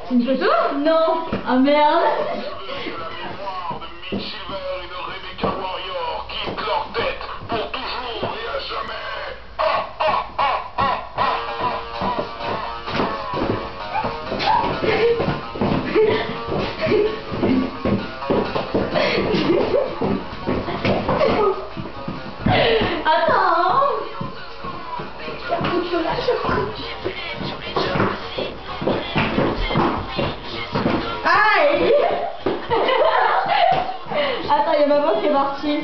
C'est une photo? Non. Ah merde. Attends. Aïe. Attends, il y a maman qui est partie.